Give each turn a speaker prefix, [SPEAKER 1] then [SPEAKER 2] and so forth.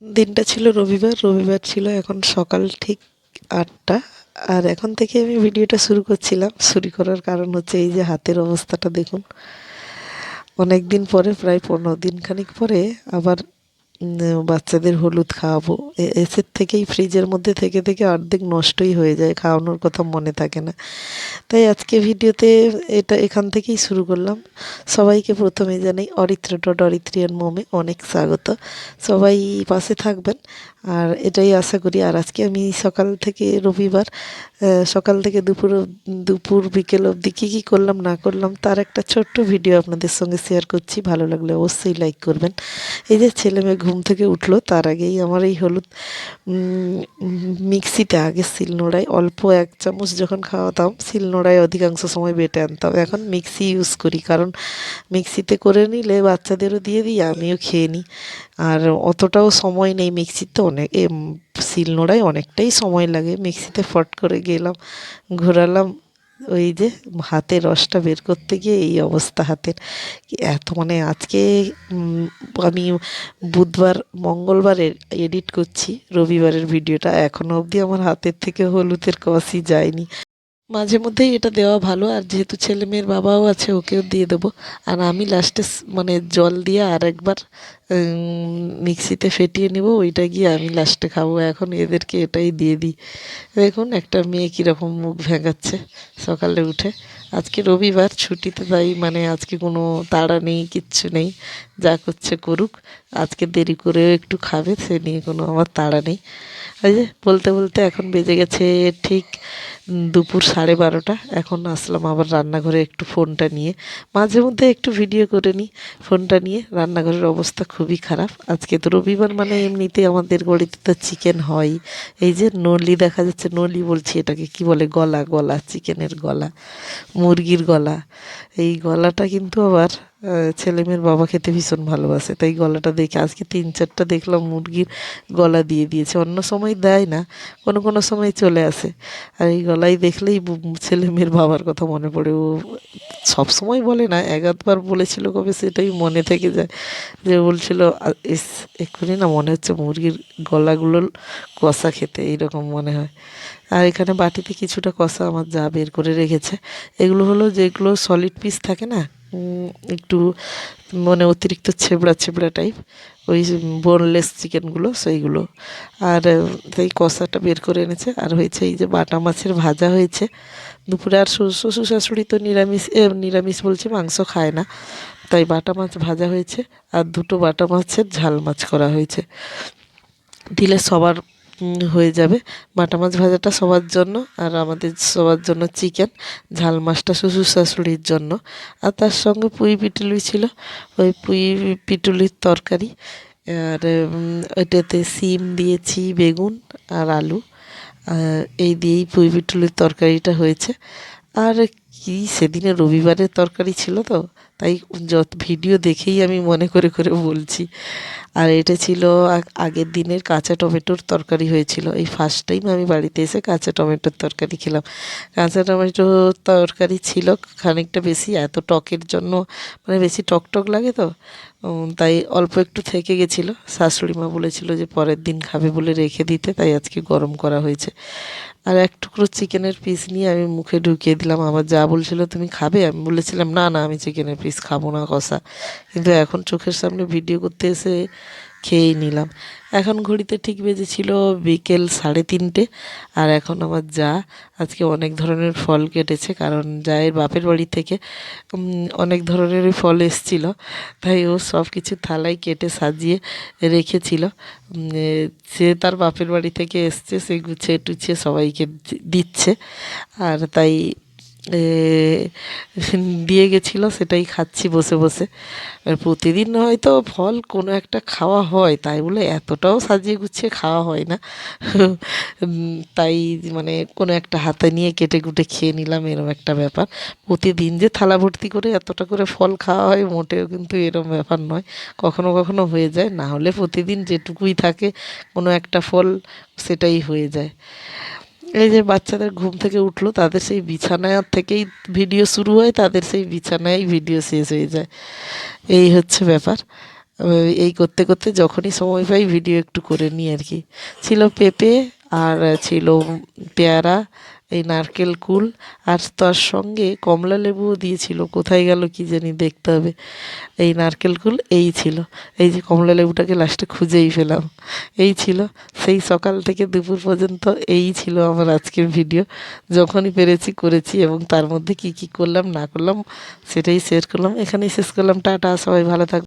[SPEAKER 1] দিনটা ছিল রবিবার। রবিবার ছিল এখন সকাল ঠিক ৮টা। আর এখন থেকে আমি ভিডিওটা শুরু করছিলাম। শুরু করার কারণ হচ্ছে এই যে হাতের অবস্থাটা দেখুন। অনেক দিন পরে, প্রায় ১৫ দিন খানিক পরে আবার বাচ্চাদের হলুদ খাওয়াবো। এসের থেকেই ফ্রিজের মধ্যে থেকে থেকে অর্ধেক নষ্টই হয়ে যায়, খাওয়ানোর কথা মনে থাকে না। তাই আজকে ভিডিওতে এটা এখান থেকেই শুরু করলাম। সবাইকে প্রথমে জানাই অরিত্রিয়ান মোমে অনেক স্বাগত। সবাই পাশে থাকবেন আর এটাই আশা করি। আর আজকে আমি সকাল থেকে রবিবার, সকাল থেকে দুপুর বিকেল অবধি কী কী করলাম না করলাম তার একটা ছোট্ট ভিডিও আপনাদের সঙ্গে শেয়ার করছি। ভালো লাগলে অবশ্যই লাইক করবেন। এই যে ছেলে মেয়ে ঘুম থেকে উঠলো তার আগেই আমার এই হলুদ মিক্সিতে, আগে শিলনোড়ায় অল্প ১ চামচ যখন খাওয়াতাম শিলনোড়ায় অধিকাংশ সময় বেটে আনতাম। এখন মিক্সি ইউজ করি, কারণ মিক্সিতে করে নিলে বাচ্চাদেরও দিয়ে দিই, আমিও খেয়ে নিই। আর অতটাও সময় নেই মিক্সিতে, শিলনোড়ায় অনেকটাই সময় লাগে। মিক্সিতে ফট করে গেলাম, ঘোরালাম, ওই যে হাতের রসটা বের করতে গিয়ে এই অবস্থা হাতের। এত মানে আজকে আমি বুধবার মঙ্গলবারের এডিট করছি রবিবারের ভিডিওটা, এখনও অবধি আমার হাতের থেকে হলুদের কষই যায়নি। মাঝে মধ্যেই এটা দেওয়া ভালো, আর যেহেতু ছেলে মেয়ের বাবাও আছে ওকেও দিয়ে দেবো। আর আমি লাস্টে মানে জল দিয়ে আর একবার মিক্সিতে ফেটিয়ে নেব, ওইটা গিয়ে আমি লাস্টে খাবো। এখন এদেরকে এটাই দিয়ে দিই। দেখুন একটা মেয়ে কীরকম মুখ ভেঙাচ্ছে সকালে উঠে। আজকে রবিবার ছুটিতে, তাই মানে আজকে কোনো তাড়া নেই, কিচ্ছু নেই, যা করছে করুক। আজকে দেরি করেও একটু খাবে, সে নিয়ে কোনো আমার তাড়া নেই। ওই যে বলতে বলতে এখন বেজে গেছে ঠিক দুপুর 12:30। এখন আসলাম আবার রান্নাঘরে একটু ফোনটা নিয়ে। মাঝে মধ্যে একটু ভিডিও করে নিই ফোনটা নিয়ে। রান্নাঘরের অবস্থা খুবই খারাপ। আজকে তো রবিবার, মানে এমনিতে আমাদের বাড়িতে তো চিকেন হয়। এই যে নলি দেখা যাচ্ছে, নলি বলছি এটাকে, কি বলে, গলা, গলা, চিকেনের গলা, মুরগির গলা। এই গলাটা কিন্তু আবার ছেলেমেয়ের বাবা খেতে ভীষণ ভালোবাসে, তাই গলাটা দেখে আজকে ৩-৪টা দেখলাম মুরগির গলা দিয়ে দিয়েছে। অন্য সময় দেয় না, কোনো কোনো সময় চলে আসে। আর এই গলাই দেখলেই ছেলেমেয়ের বাবার কথা মনে পড়ে। ও সব সময় বলে না, এক আধবার বলেছিল কবে, সেটাই মনে থেকে যায়। যে বলছিল এক্ষুনি না মনে হচ্ছে মুরগির গলাগুলো কষা খেতে, এইরকম মনে হয়। আর এখানে বাটিতে কিছুটা কষা আমার যা বের করে রেখেছে। এগুলো হলো যেগুলো সলিড পিস থাকে না, একটু মানে অতিরিক্ত ছেবড়া ছেবড়া টাইপ, ওই বোনলেস চিকেনগুলো, সেইগুলো। আর সেই কষাটা বের করে এনেছে। আর হয়েছে এই যে বাটা মাছের ভাজা হয়েছে দুপুরে। আর শ্বশুর শাশুড়ি তো নিরামিষ বলছে, মাংস খায় না, তাই বাটা মাছ ভাজা হয়েছে। আর 2টো বাটা মাছের ঝাল মাছ করা হয়েছে, দিলে সবার হয়ে যাবে। বাটা মাছ ভাজাটা সবার জন্য, আর আমাদের সবার জন্য চিকেন। ঝাল মাছটা শ্বশুর শাশুড়ির জন্য। আর তার সঙ্গে পুঁই পিটুলি ছিল, ওই পুঁই পিটুলির তরকারি। আর ওইটাতে শিম দিয়েছি, বেগুন আর আলু, এই দিয়েই পুঁই পিটুলির তরকারিটা হয়েছে। আর কি সেদিনে রবিবারের তরকারি ছিল তো, তাই যত ভিডিও দেখেই আমি মনে করে করে বলছি। আর এটা ছিল আগের দিনের কাঁচা টমেটোর তরকারি হয়েছিল। এই ফার্স্ট টাইম আমি বাড়িতে এসে কাঁচা টমেটোর তরকারি খেলাম। কাঁচা টমেটোর তরকারি ছিল খানিকটা বেশি, এত টকের জন্য, মানে বেশি টক টক লাগে তো, তাই অল্প একটু থেকে গেছিলো। শাশুড়ি মা বলেছিল যে পরের দিন খাবে বলে রেখে দিতে, তাই আজকে গরম করা হয়েছে। আর এক টুকরো চিকেনের পিস নিয়ে আমি মুখে ঢুকিয়ে দিলাম। আমার যা বলছিল তুমি খাবে, আমি বলেছিলাম না না, আমি চিকেনের পিস খাবো না কষা। কিন্তু এখন চোখের সামনে ভিডিও করতে এসে খেয়েই নিলাম। এখন ঘড়িতে ঠিক বেজেছিল বিকেল 3:30। আর এখন আমার যা আজকে অনেক ধরনের ফল কেটেছে, কারণ জায়ের বাপের বাড়ি থেকে অনেক ধরনেরই ফল এসছিল, তাই ও সব কিছু থালায় কেটে সাজিয়ে রেখেছিল। সে তার বাপের বাড়ি থেকে এসছে, সে গুছিয়ে টুছিয়ে সবাইকে দিচ্ছে। আর তাই দিয়ে গেছিলো, সেটাই খাচ্ছি বসে বসে। আর প্রতিদিন হয়তো ফল কোনো একটা খাওয়া হয়, তাই বলে এতটাও সাজিয়ে গুছিয়ে খাওয়া হয় না। তাই মানে কোনো একটা হাতে নিয়ে কেটে কুটে খেয়ে নিলাম, এরম একটা ব্যাপার। প্রতিদিন যে থালা ভর্তি করে এতটা করে ফল খাওয়া হয় মোটেও কিন্তু এরম ব্যাপার নয়। কখনো কখনো হয়ে যায়, না হলে প্রতিদিন যেটুকুই থাকে কোনো একটা ফল সেটাই হয়ে যায়। এই যে বাচ্চাদের ঘুম থেকে উঠলো, তাদের সেই বিছানায় থেকেই ভিডিও শুরু হয়, তাদের সেই বিছানায় ভিডিও শেষ হয়ে যায়, এই হচ্ছে ব্যাপার। এই করতে করতে যখনই সময় পাই ভিডিও একটু করে নিই আর কি। ছিল পেঁপে আর ছিল পেয়ারা, এই নারকেল কুল, আর তার সঙ্গে কমলা লেবুও দিয়েছিল, কোথায় গেল কি জানি, দেখতে হবে। এই নারকেল কুল এই ছিল, এই যে কমলা লেবুটাকে লাস্টে খুঁজেই পেলাম। এই ছিল, সেই সকাল থেকে দুপুর পর্যন্ত এই ছিল আমার আজকের ভিডিও। যখনই পেরেছি করেছি, এবং তার মধ্যে কি কি করলাম না করলাম সেটাই শেয়ার করলাম। এখানেই শেষ করলাম। টাটা, সবাই ভালো থাকবে।